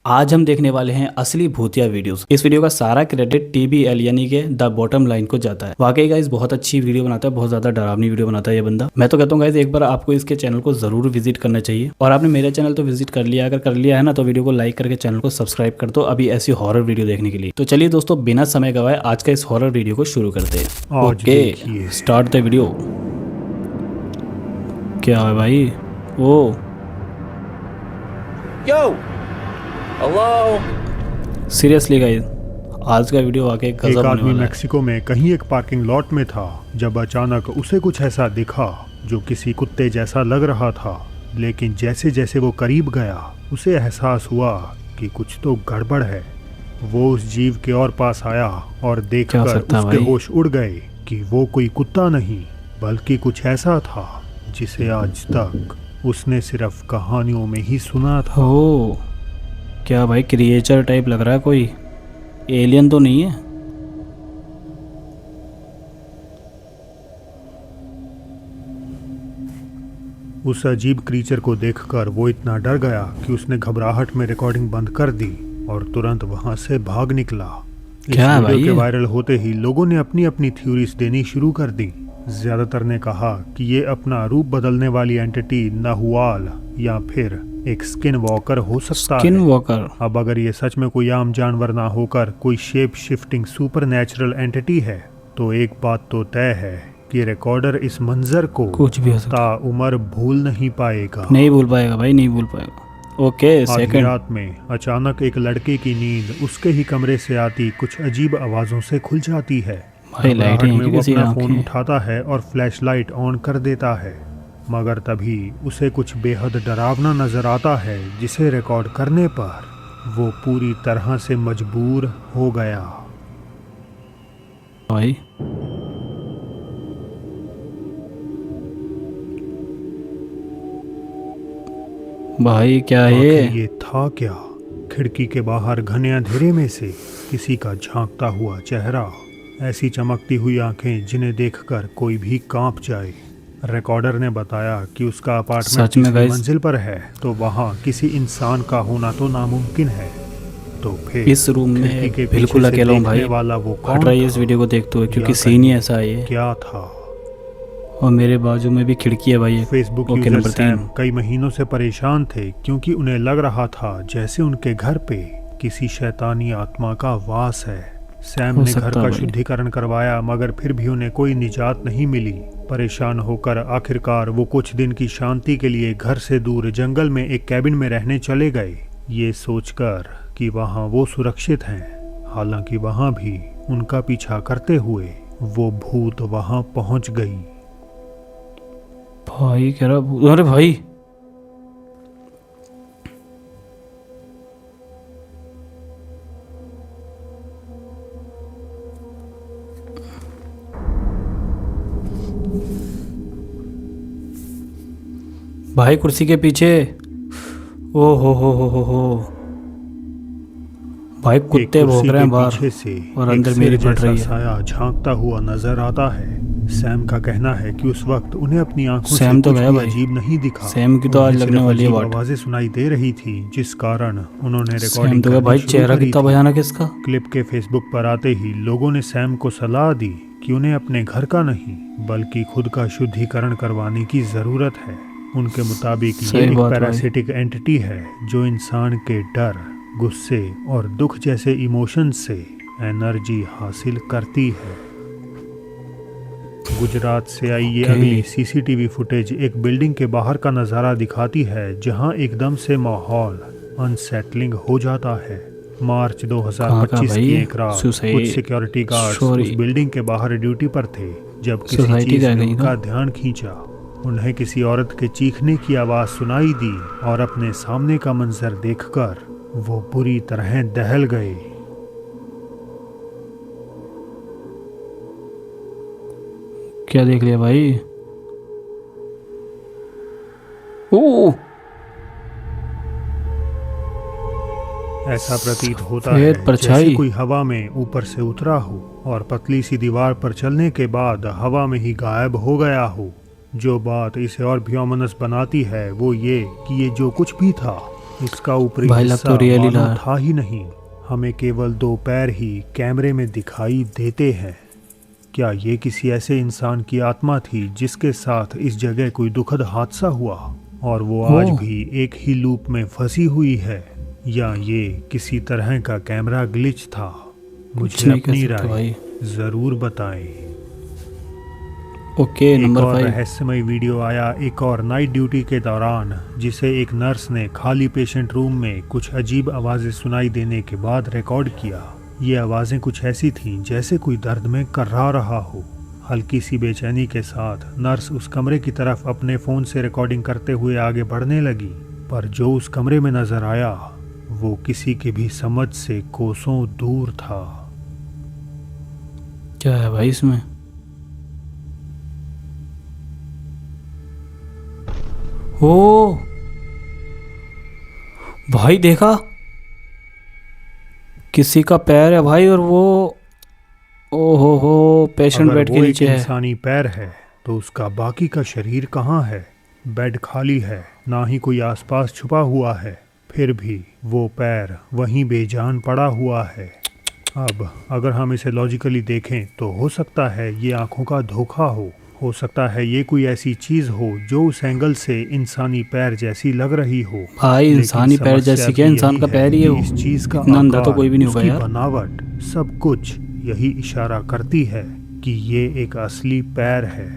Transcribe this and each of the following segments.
आज हम देखने वाले हैं असली भूतिया वीडियोस। इस वीडियो का सारा क्रेडिट TBL यानी कि द बॉटम लाइन को जाता है। वाकई गाइस बहुत अच्छी वीडियो बनाता है, बहुत ज्यादा डरावनी वीडियो बनाता है ये बंदा। मैं तो कहता हूँ गाइस एक बार आपको इसके चैनल को जरूर विजिट करना चाहिए। और आपने मेरा चैनल तो विजिट कर लिया, अगर कर लिया है ना तो वीडियो को लाइक करके चैनल को सब्सक्राइब कर दो अभी ऐसी हॉरर वीडियो देखने के लिए। तो चलिए दोस्तों बिना समय गवाए आज का इस हॉरर वीडियो को शुरू करते हैं। Okay start the video. क्या है भाई? ओ Yo! Hello? सीरियसली गाइस आज का वीडियो वाकई एक गजब होने आदमी वाला है। मेक्सिको में कहीं एक पार्किंग लॉट में था जब अचानक उसे कुछ ऐसा दिखा जो किसी कुत्ते जैसा लग रहा था। लेकिन जैसे जैसे वो करीब गया उसे एहसास हुआ कि कुछ तो गड़बड़ है। वो उस जीव के और पास आया और देखकर सकता है उसके भाई? होश उड़ गए कि वो कोई कुत्ता नहीं बल्कि कुछ ऐसा था जिसे आज तक उसने सिर्फ कहानियों में ही सुना था। ओ क्या भाई, क्रिएचर टाइप लग रहा है, कोई एलियन तो नहीं है? उस अजीब क्रीचर को देखकर वो इतना डर गया कि उसने घबराहट में रिकॉर्डिंग बंद कर दी और तुरंत वहां से भाग निकला। इस क्या है वीडियो भाई के ये? वायरल होते ही लोगों ने अपनी अपनी थ्योरीज देनी शुरू कर दी। ज्यादातर ने कहा कि ये अपना रूप बदलने वाली एंटिटी नाहुआल या फिर एक स्किन वॉकर हो सकता स्किन है। वॉकर? अब अगर ये सच में कोई आम जानवर ना होकर कोई shape shifting super natural entity है तो एक बात तो तय है कि रिकॉर्डर इस मंजर को कुछ भी हो सकता ताउम्र भूल नहीं पाएगा। है। नहीं भूल पाएगा भाई, नहीं भूल पाएगा। ओके आधी सेकंड। रात में अचानक एक लड़के की नींद उसके ही कमरे से आती कुछ अजीब आवाजों से खुल जाती है। भाई लाइटें घबराहट हैं में कि वो किसी अपना फोन आंखें? उठाता है और फ्लैशलाइट ऑन कर देता है, मगर तभी उसे कुछ बेहद डरावना नजर आता है जिसे रिकॉर्ड करने पर वो पूरी तरह से मजबूर हो गया। भाई भाई क्या आखिर ये? ये था क्या? खिड़की के बाहर घने अंधेरे में से किसी का झांकता हुआ चेहरा, ऐसी चमकती हुई आंखें जिन्हें देखकर कोई भी कांप जाए। रिकॉर्डर ने बताया कि उसका अपार्टमेंट सच में तीसरी गाइस? मंजिल पर है तो वहां किसी इंसान का होना तो नामुमकिन है। तो फिर इस रूम खिड़की में के बिल्कुल पीछे से अकेला हूँ भाई। देखने वाला वो हट कौन रहा है इस था? वीडियो को देखते हुए क्योंकि या सीन ही कहीं ऐसा है ये। क्या था? और मेरे बाजू में भी खिड़की है भाई ये। Facebook okay user number 3। Sam कई महीनों से परेशान थे क्योंकि उन्हें लग रहा था जैसे उनके घर पे किसी शैतानी आत्मा का वास है। सैम हो ने घर सकता का है भाई। शुद्धिकरण करवाया मगर फिर भी उन्हें कोई निजात नहीं मिली। परेशान होकर आखिरकार वो कुछ दिन की शांति के लिए घर से दूर जंगल में एक कैबिन में रहने चले गए, ये सोचकर कि वहाँ वो सुरक्षित हैं। हालांकि वहाँ भी उनका पीछा करते हुए वो भूत वहाँ पहुँच गई। भाई कह रहा, अरे भाई भाई कुर्सी के पीछे। ओ हो भाई एक कुत्ते भौंक कुर्सी रहे हैं के बाहर पीछे से और एक अंदर सिर मेरी फट जैसा रही है। साया झांकता हुआ नजर आता है। सैम का कहना है कि उस वक्त उन्हें अपनी आंखों से सैम तो कुछ गया भी भाई। अजीब नहीं दिखा। सैम की तो आज उन्हें लगने सिर्फ वाली है अजीब वाट। आवाजें सुनाई दे रही थी जिस कारण उन्होंने सैम रिकॉर्डिंग तो गया भाई, करनी शुरू चेहरा करी कितना थी। भयानक है इसका। क्लिप के फेसबुक पर आते ही लोगों ने सैम को सलाह दी कि उन्हें अपने घर का नहीं बल्कि खुद का शुद्धिकरण करवाने की जरूरत है। उनके मुताबिक ये सही एक बात भाई। पैरासिटिक एंटिटी है जो इंसान के डर, गुस्से और दुख जैसे इमोशंस से एनर्जी हासिल करती है। गुजरात से आई ये ओके। अगली सीसीटीवी फुटेज एक बिल्डिंग के बाहर का नज़ारा दिखाती है जहां एकदम से माहौल अनसेटलिंग हो जाता है। मार्च कहाँ का 2025 भाई? की एक रात सुसाइड- कुछ सिक्योरिटी गार्ड्स सॉरी। उस बिल्डिंग के बाहर ड्यूटी पर थे जब किसी सोसाइटी चीज का ने कहीं उनका का? ध्यान खींचा। उन्हें किसी औरत के चीखने की आवाज सुनाई दी और अपने सामने का मंजर देखकर वो बुरी तरह दहल गए। क्या देख लिया भाई? ओ ऐसा प्रतीत होता फिर है परछाई। जैसे कोई हवा में ऊपर से उतरा हो और पतली सी दीवार पर चलने के बाद हवा में ही गायब हो गया हो। जो बात इसे और भी ओमिनस बनाती है वो ये कि ये जो कुछ भी था इसका ऊपरी भाई लग हिस्सा तो रियल ही मानो रहा। था ही नहीं। हमें केवल 2 पैर ही कैमरे में दिखाई देते हैं। क्या ये किसी ऐसे इंसान की आत्मा थी जिसके साथ इस जगह कोई दुखद हादसा हुआ और वो आज ओह। भी एक ही लूप में फंसी हुई है, या ये किसी तरह का कैमरा ग्लिच था? कुछ मुझे नहीं कह अपनी सकते राय भाई। जरूर बताएं। ओके एक नंबर और 5। रहस्यमय वीडियो आया एक और नाइट ड्यूटी के दौरान, जिसे एक नर्स ने खाली पेशेंट रूम में कुछ अजीब आवाज़ें सुनाई देने के बाद रिकॉर्ड किया। ये आवाज़ें कुछ ऐसी थीं जैसे कोई दर्द में कर्रा रहा हो। हल्की सी बेचैनी के साथ नर्स उस कमरे की तरफ अपने फ़ोन से रिकॉर्डिंग करते हुए आगे बढ़ने लगी, पर जो उस कमरे में नज़र आया वो किसी के भी समझ से कोसों दूर था। क्या है भाई इसमें? ओ भाई देखा, किसी का पैर है भाई, और वो ओ हो पेशेंट अगर बेड के वो एक नीचे है। इंसानी पैर है तो उसका बाकी का शरीर कहाँ है? बेड खाली है, ना ही कोई आसपास छुपा हुआ है, फिर भी वो पैर वहीं बेजान पड़ा हुआ है। अब अगर हम इसे लॉजिकली देखें तो हो सकता है ये आंखों का धोखा हो सकता है ये कोई ऐसी चीज हो जो उस एंगल से इंसानी पैर जैसी लग रही हो। भाई लेकिन इंसानी पैर समस्या जैसी क्या, भी इंसान यही का पैर ही है कि वो। इस चीज का इतना अंधा तो आकार, कोई भी नहीं होगा उसकी यार। बनावट, सब कुछ यही इशारा करती है कि ये एक असली पैर है।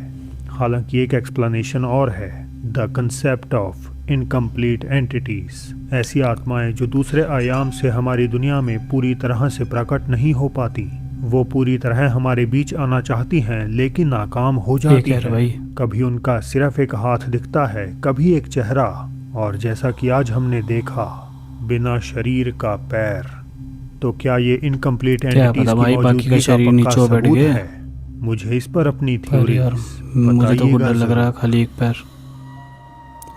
हालांकि एक एक्सप्लेनेशन और है, the concept of incomplete entities. ऐसी आत्माएं जो दूसरे आयाम से हमारी दुनिया में पूरी तरह से प्रकट नहीं हो पाती। वो पूरी तरह हमारे बीच आना चाहती हैं लेकिन नाकाम हो जाती कह रहे भाई। हैं। कभी उनका सिर्फ एक हाथ दिखता है, कभी एक चेहरा, और जैसा कि आज हमने देखा, बिना शरीर का पैर। तो क्या ये इनकम्प्लीट क्या एंटिटीज पता की भाई, बाकी मौजूदगी का का शरीर पक्का नीचे बैठ सबूत गए। है? मुझे इस पर अपनी पर थ्योरी यार मुझे तो खुद डर लग रहा है, खाली एक पैर।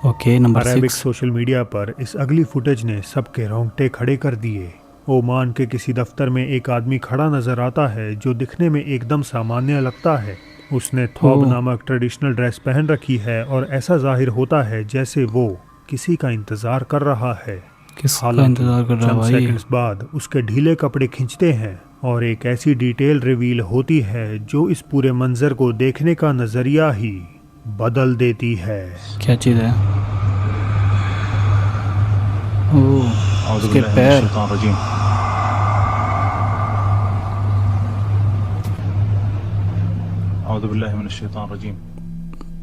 Okay number Arabic 6। Social media पर इस अगली फुटेज ने सबके रोंगटे खड़े कर दिए। ओमान के किसी दफ्तर में एक आदमी खड़ा नजर आता है जो दिखने में एकदम सामान्य लगता है। उसने थौब ओह। नामक ट्रेडिशनल ड्रेस पहन रखी है और ऐसा जाहिर होता है जैसे वो किसी का इंतजार कर रहा है। किसका हालांकि इंतजार कर रहा है चंद भाई? सेकंड्स बाद उसके ढीले कपड़े खिंचते हैं और एक ऐसी डिटेल रिवील होती है जो इस पूरे मंजर को देखने का नजरिया ही बदल देती है। क्या चीज़ है? ओह उसके पैर।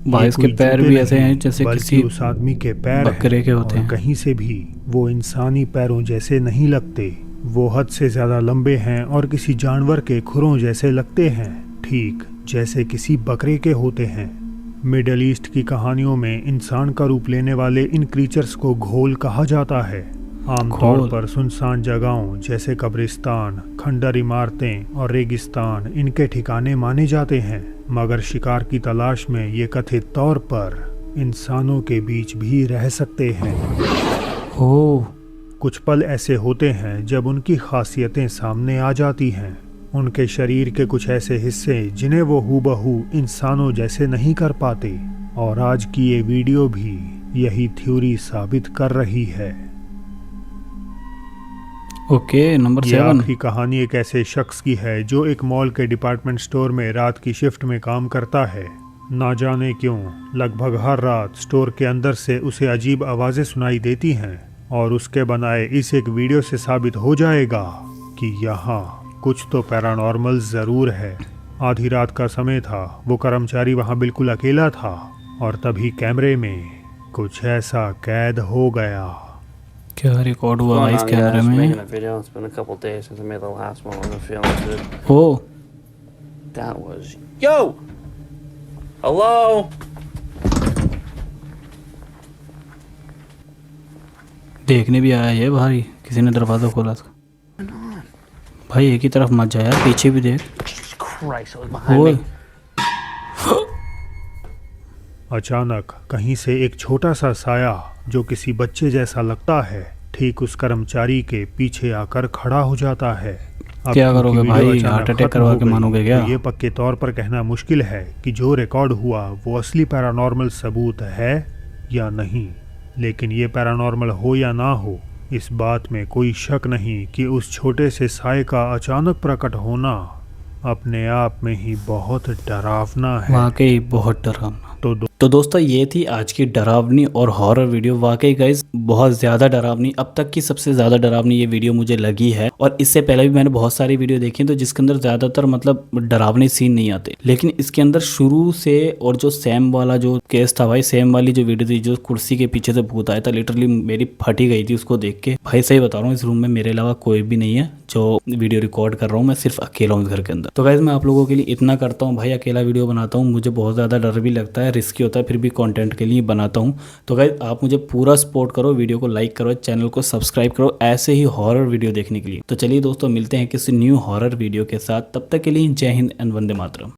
भाई इसके कोई पैर जूते भी ऐसे नहीं, हैं जैसे बल्कि किसी उस आदमी के पैर बकरे हैं, के होते और हैं। कहीं से भी वो इंसानी पैरों जैसे नहीं लगते। वो हद से ज्यादा लंबे हैं और किसी जानवर के खुरों जैसे लगते हैं, ठीक जैसे किसी बकरे के होते हैं। मिडल ईस्ट की कहानियों में इंसान का रूप लेने वाले इन क्रीचर्स को घोल कहा जाता है। आमतौर घोल। पर सुनसान जगहों जैसे कब्रिस्तान, खंडर इमारतें और रेगिस्तान इनके ठिकाने माने जाते हैं, मगर शिकार की तलाश में ये कथित तौर पर इंसानों के बीच भी रह सकते हैं। ओह कुछ पल ऐसे होते हैं जब उनकी खासियतें सामने आ जाती हैं। उनके शरीर के कुछ ऐसे हिस्से जिन्हें वो हूबहू इंसानों जैसे नहीं कर पाते, और आज की ये वीडियो भी यही थ्योरी साबित कर रही है। ओके नंबर ये 7। आखिरी कहानी एक ऐसे शख्स की है जो एक मॉल के डिपार्टमेंट स्टोर में रात की शिफ्ट में काम करता है। ना जाने क्यों लगभग हर रात स्टोर के अंदर से उसे अजीब आवाज़ें सुनाई देती हैं, और उसके बनाए इस एक वीडियो से साबित हो जाएगा कि यहाँ कुछ तो पैरानॉर्मल ज़रूर है। आधी रात का समय था, वो कर्मचारी वहाँ बिल्कुल अकेला था, और तभी कैमरे में कुछ ऐसा कैद हो गया। क्या रिकॉर्ड हुआ Going भाई इस on, कैमरे guys? Making में? a video. It's been a couple days since I made the last one. I'm feeling good. Oh That was yo. Hello. देखने भी आया है भाई, किसी ने दरवाज़ा खोला था। भाई एक ही तरफ मत जा यार, पीछे भी देख। Jesus Christ! It was behind ओए me. अचानक कहीं से एक छोटा सा साया जो किसी बच्चे जैसा लगता है ठीक उस कर्मचारी के पीछे आकर खड़ा हो जाता है। अब क्या क्योंकि करोगे वीडियो भाई? अचानक हार्ट अटैक खत्म करवा हो के गई, मानोगे क्या? तो ये पक्के तौर पर कहना मुश्किल है कि जो रिकॉर्ड हुआ वो असली पैरानॉर्मल सबूत है या नहीं। लेकिन ये पैरानॉर्मल हो या ना हो, इस बात में कोई शक नहीं कि उस छोटे से साए का अचानक प्रकट होना अपने आप में ही बहुत डरावना है। वाकई बहुत डरावना। तो तो दोस्तों ये थी आज की डरावनी और हॉरर वीडियो। वाकई गाइस बहुत ज़्यादा डरावनी, अब तक की सबसे ज़्यादा डरावनी ये वीडियो मुझे लगी है। और इससे पहले भी मैंने बहुत सारी वीडियो देखी तो जिसके अंदर ज़्यादातर मतलब डरावने सीन नहीं आते, लेकिन इसके अंदर शुरू से, और जो सैम वाला जो केस था भाई, सैम वाली जो वीडियो थी, जो कुर्सी के पीछे से भूत आया था, लिटरली मेरी फटी गई थी उसको देख के। भाई सही बता रहा हूँ, इस रूम में मेरे अलावा कोई भी नहीं है जो वीडियो रिकॉर्ड कर रहा हूँ, मैं सिर्फ अकेला हूँ इस घर के अंदर। तो गाइस मैं आप लोगों के लिए इतना करता हूँ भाई, अकेला वीडियो बनाता हूँ, मुझे बहुत ज़्यादा डर भी लगता है, रिस्की होता है, फिर भी कंटेंट के लिए बनाता हूँ। तो गाइस आप मुझे पूरा सपोर्ट करो, वीडियो को लाइक करो, चैनल को सब्सक्राइब करो ऐसे ही हॉरर वीडियो देखने के लिए। तो चलिए दोस्तों मिलते हैं किसी न्यू हॉरर वीडियो के साथ, तब तक के लिए जय हिंद एंड वंदे मातरम।